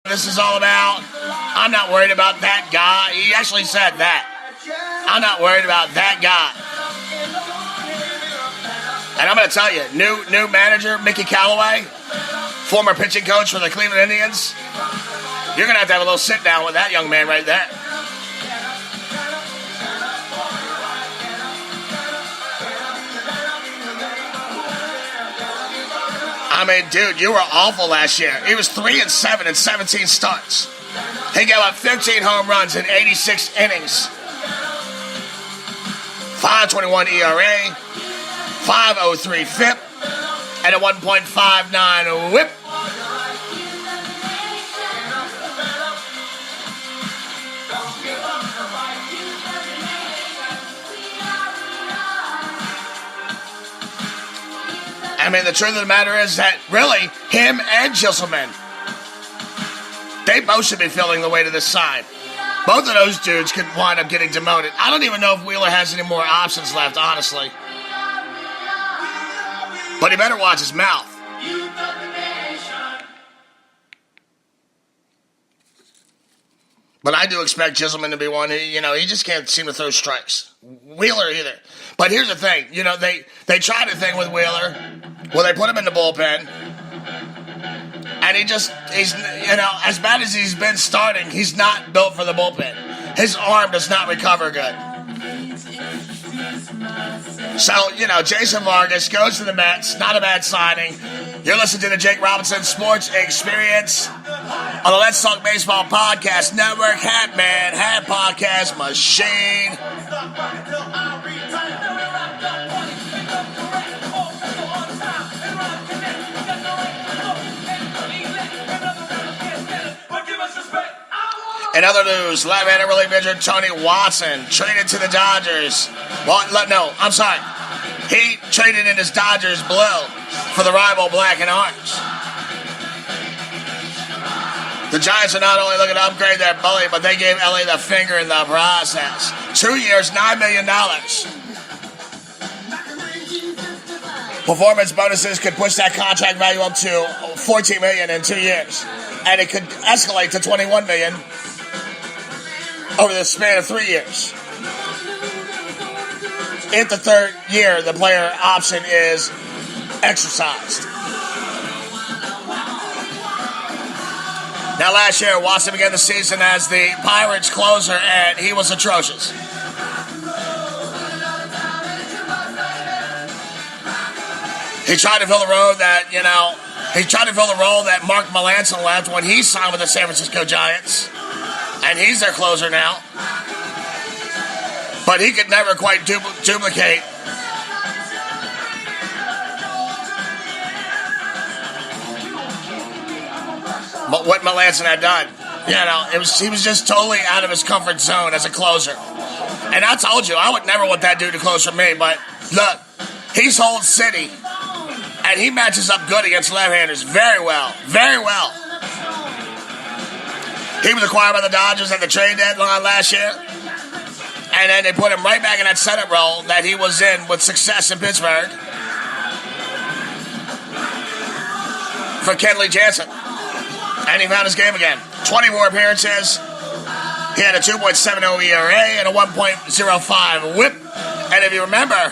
this is all about. I'm not worried about that guy. He actually said that. I'm not worried about that guy. And I'm going to tell you, new manager, Mickey Callaway, former pitching coach for the Cleveland Indians. You're going to have a little sit down with that young man right there. I mean, dude, you were awful last year. He was 3-7 in 17 starts. He gave up 15 home runs in 86 innings. 5.21 ERA, 5.03 FIP, and a 1.59 WHIP. I mean, the truth of the matter is that, really, him and Gisselman, they both should be feeling the weight of this side. Both of those dudes could wind up getting demoted. I don't even know if Wheeler has any more options left, honestly. But he better watch his mouth. But I do expect Gisselman to be one who, he just can't seem to throw strikes. Wheeler either. But here's the thing, they tried a thing with Wheeler where they put him in the bullpen, and he's, as bad as he's been starting, he's not built for the bullpen. His arm does not recover good. So, Jason Vargas goes to the Mets, not a bad signing. You're listening to the Jake Robinson Sports Experience on the Let's Talk Baseball Podcast Network. Hat Podcast Machine. In other news, left-handed relief pitcher Tony Watson traded to the Dodgers. Well, no, I'm sorry. He traded in his Dodgers blue for the rival black and orange. The Giants are not only looking to upgrade their bully, but they gave LA the finger in the process. 2 years, $9 million. Performance bonuses could push that contract value up to $14 million in 2 years. And it could escalate to $21 million over the span of 3 years. In the third year, the player option is exercised. Now, last year, Watson began the season as the Pirates closer, and he was atrocious. He tried to fill the role that Mark Melancon left when he signed with the San Francisco Giants. And he's their closer now. But he could never quite duplicate what Melancon had done. He was just totally out of his comfort zone as a closer. And I told you, I would never want that dude to close for me. But look, he's Hold City. And he matches up good against left-handers very well. Very well. He was acquired by the Dodgers at the trade deadline last year. And then they put him right back in that setup role that he was in with success in Pittsburgh for Kenley Jansen. And he found his game again. 24 appearances. He had a 2.70 ERA and a 1.05 WHIP. And if you remember,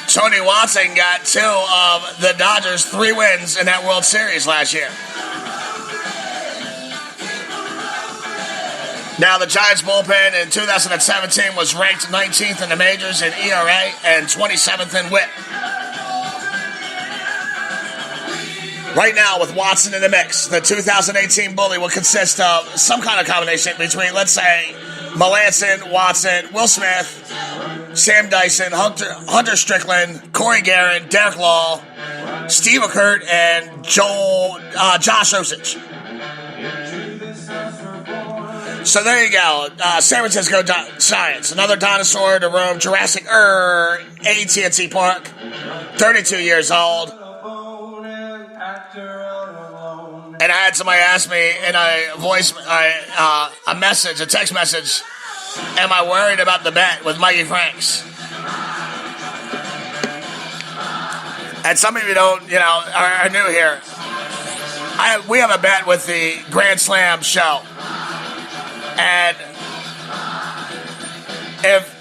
Tony Watson got 2 of the Dodgers' 3 wins in that World Series last year. Now, the Giants' bullpen in 2017 was ranked 19th in the majors in ERA and 27th in WHIP. Right now, with Watson in the mix, the 2018 bully will consist of some kind of combination between, let's say, Melancon, Watson, Will Smith, Sam Dyson, Hunter Strickland, Corey Guerin, Derek Law, Steve Ockert, and Josh Osich. So there you go. San Francisco Giants, another dinosaur to roam Jurassic AT&T Park, 32 years old. And I had somebody ask me in a text message, am I worried about the bet with Mikey Franks? And some of you are new here. We have a bet with the Grand Slam show. And if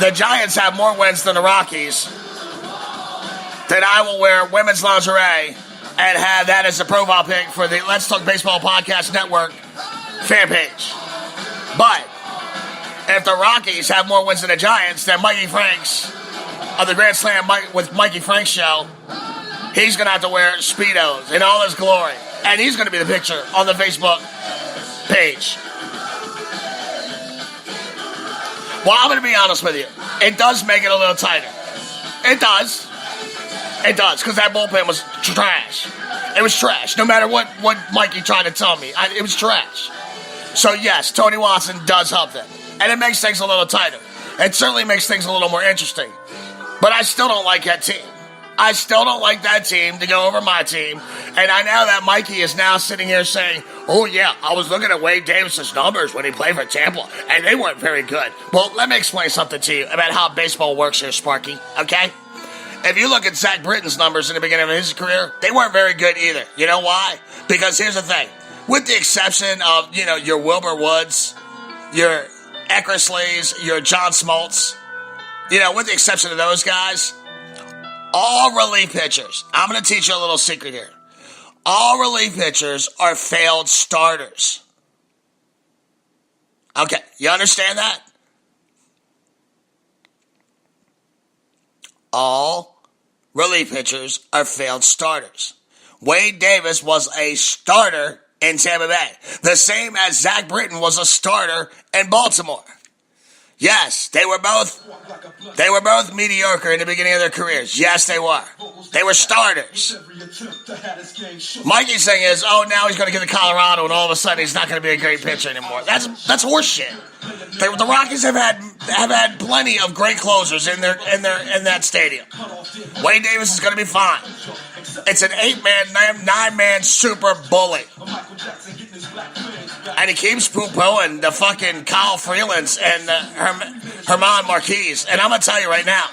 the Giants have more wins than the Rockies, then I will wear women's lingerie and have that as a profile pic for the Let's Talk Baseball Podcast Network fan page. But if the Rockies have more wins than the Giants, then Mikey Franks of the Grand Slam with Mikey Franks show, he's going to have to wear Speedos in all his glory. And he's going to be the picture on the Facebook page. Well, I'm going to be honest with you. It does make it a little tighter. It does. It does, because that bullpen was trash. It was trash. No matter what Mikey tried to tell me, it was trash. So, yes, Tony Watson does help them. And it makes things a little tighter. It certainly makes things a little more interesting. But I still don't like that team. I still don't like that team to go over my team. And I know that Mikey is now sitting here saying, oh, yeah, I was looking at Wade Davis's numbers when he played for Tampa, and they weren't very good. Well, let me explain something to you about how baseball works here, Sparky, okay? If you look at Zach Britton's numbers in the beginning of his career, they weren't very good either. You know why? Because here's the thing. With the exception of, your Wilbur Woods, your Eckersleys, your John Smoltz, with the exception of those guys, all relief pitchers, I'm going to teach you a little secret here. All relief pitchers are failed starters. Okay, you understand that? All relief pitchers are failed starters. Wade Davis was a starter in Tampa Bay, the same as Zach Britton was a starter in Baltimore. Yes, they were both mediocre in the beginning of their careers. Yes, they were. They were starters. Mikey's thing is, now he's going to get to Colorado, and all of a sudden he's not going to be a great pitcher anymore. That's horseshit. The Rockies have had plenty of great closers in that stadium. Wade Davis is going to be fine. It's an 8-man, 9-man super bully. And he keeps poo-pooing the fucking Kyle Freelands and Herman Marquez. And I'm going to tell you right now,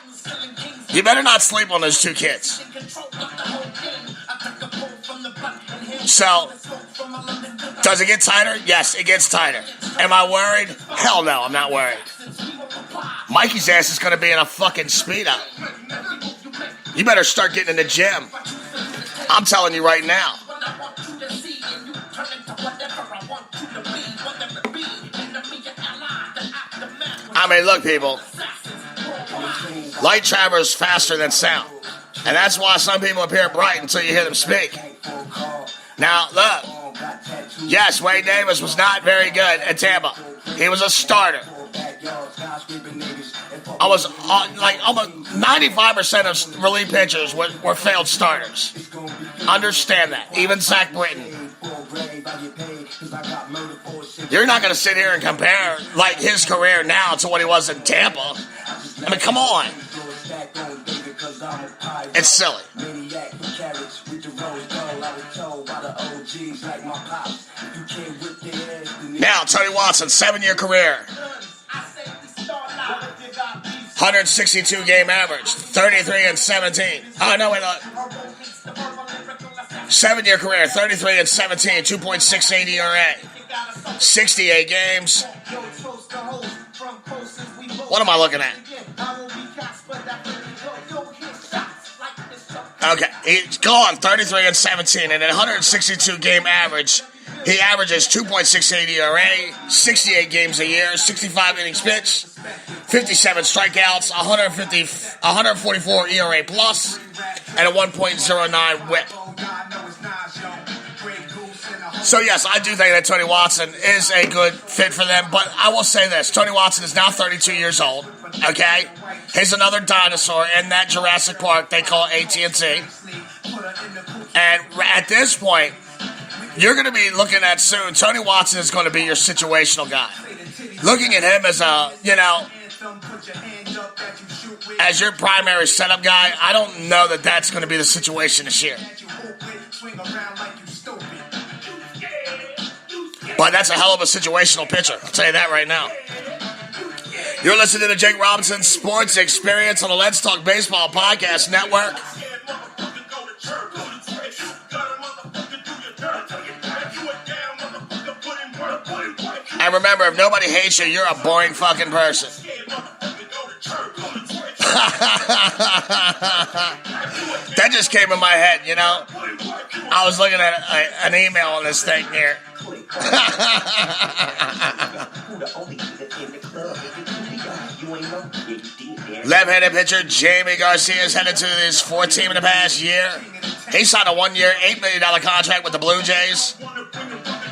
you better not sleep on those two kids. So, does it get tighter? Yes, it gets tighter. Am I worried? Hell no, I'm not worried. Mikey's ass is going to be in a fucking Speedo. You better start getting in the gym. I'm telling you right now. I mean, look, people. Light travels faster than sound. And that's why some people appear bright until you hear them speak. Now, look. Yes, Wade Davis was not very good at Tampa. He was a starter. Almost 95% of relief pitchers were failed starters. Understand that. Even Zach Britton. You're not going to sit here and compare his career now to what he was in Tampa. I mean, come on. It's silly. Now, Tony Watson, 7-year career. 162 game average, 33-17. Oh, no, wait, look. 7-year career, 33-17, 2.68 ERA. 68 games. What am I looking at? Okay, he's gone 33-17, and at 162 game average, he averages 2.68 ERA, 68 games a year, 65 innings pitched, 57 strikeouts, 144 ERA plus, and a 1.09 WHIP. So yes, I do think that Tony Watson is a good fit for them, but I will say this. Tony Watson is now 32 years old, okay? He's another dinosaur in that Jurassic Park they call AT&T. And at this point, you're going to be looking at soon, Tony Watson is going to be your situational guy. Looking at him as as your primary setup guy, I don't know that that's going to be the situation this year. But that's a hell of a situational pitcher. I'll tell you that right now. You're listening to the Jake Robinson Sports Experience on the Let's Talk Baseball Podcast Network. And remember, if nobody hates you, you're a boring fucking person. That just came in my head, you know. I was looking at an email on this thing here. Left-handed pitcher Jamie Garcia is headed to his fourth team in the past year. He signed a 1-year, $8 million contract with the Blue Jays.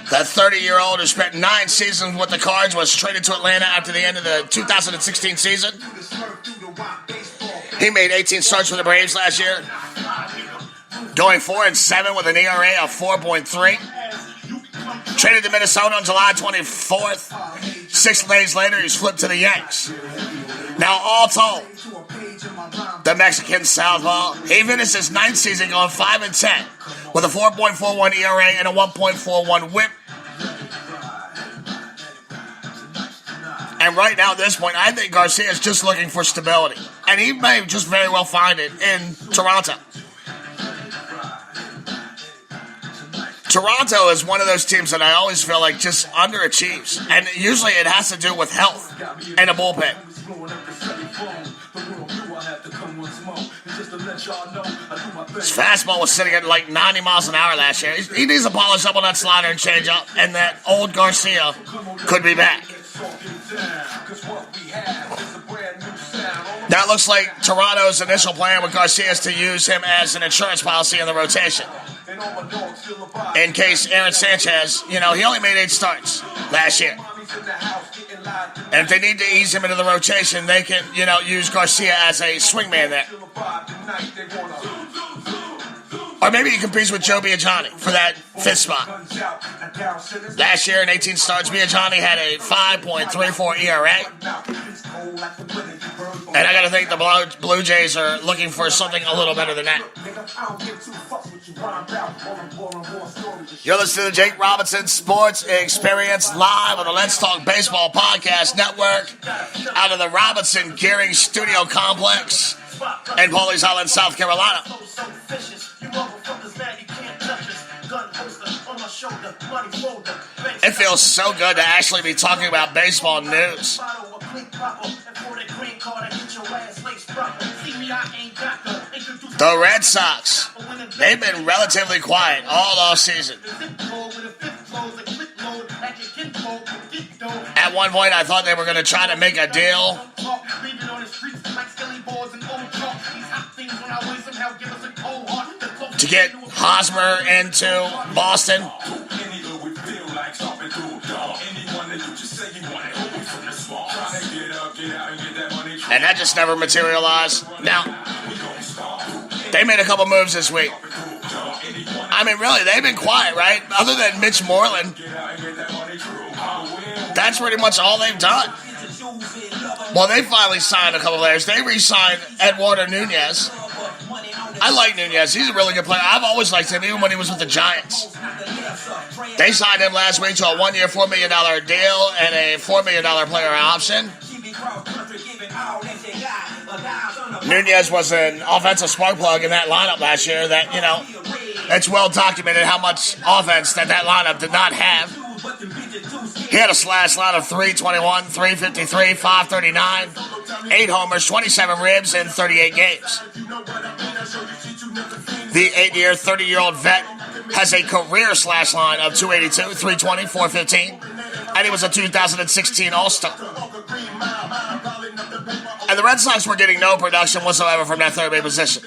The 30-year-old who spent 9 seasons with the Cards was traded to Atlanta after the end of the 2016 season. He made 18 starts for the Braves last year, going 4-7 with an ERA of 4.3. Traded to Minnesota on July 24th. 6 days later, he's flipped to the Yanks. Now, all told, the Mexican southpaw, he finished his 9th season going 5-10 with a 4.41 ERA and a 1.41 WHIP. And right now, at this point, I think Garcia is just looking for stability. And he may just very well find it in Toronto. Toronto is one of those teams that I always feel like just underachieves. And usually it has to do with health and a bullpen. His fastball was sitting at like 90 miles an hour last year. He needs to polish up on that slider and change up. And that old Garcia could be back. Now it looks like Toronto's initial plan with Garcia is to use him as an insurance policy in the rotation. In case Aaron Sanchez, he only made 8 starts last year. And if they need to ease him into the rotation, they can, use Garcia as a swingman there. Or maybe he competes with Joe Biaggiani for that 5th spot. Last year in 18 starts, Biaggiani had a 5.34 ERA. And I got to think the Blue Jays are looking for something a little better than that. You're listening to the Jake Robinson Sports Experience live on the Let's Talk Baseball Podcast Network out of the Robinson Gearing Studio Complex in Pawleys Island, South Carolina. It feels so good to actually be talking about baseball news. The Red Sox, they've been relatively quiet all off season. At one point, I thought they were going to try to make a deal to get Hosmer into Boston. And that just never materialized. Now, they made a couple moves this week. I mean, really, they've been quiet, right? Other than Mitch Moreland, that's pretty much all they've done. Well, they finally signed a couple players. They re-signed Eduardo Nunez. I like Nunez. He's a really good player. I've always liked him, even when he was with the Giants. They signed him last week to a 1-year, $4 million deal and a $4 million player option. Nunez was an offensive spark plug in that lineup last year that, it's well documented how much offense that lineup did not have. He had a slash line of 321, 353, 539, 8 homers, 27 ribs in 38 games. The 8-year, 30-year-old vet has a career slash line of 282, 320, 415, and he was a 2016 All-Star. And the Red Sox were getting no production whatsoever from that third base position.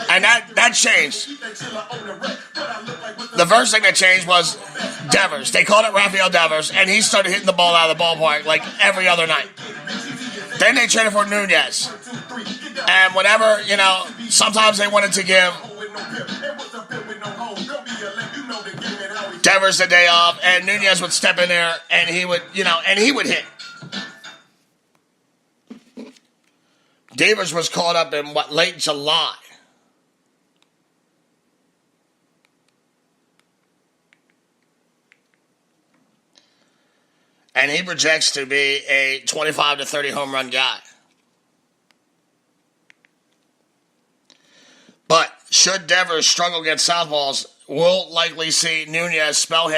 And that changed. The first thing that changed was Devers. They called it Rafael Devers, and he started hitting the ball out of the ballpark like every other night. Then they traded for Nunez. And whenever, sometimes they wanted to give Devers the day off, and Nunez would step in there, and he would, and he would hit. Devers was called up in, late July. And he projects to be a 25 to 30 home run guy. But should Devers struggle against southpaws, we'll likely see Nunez spell him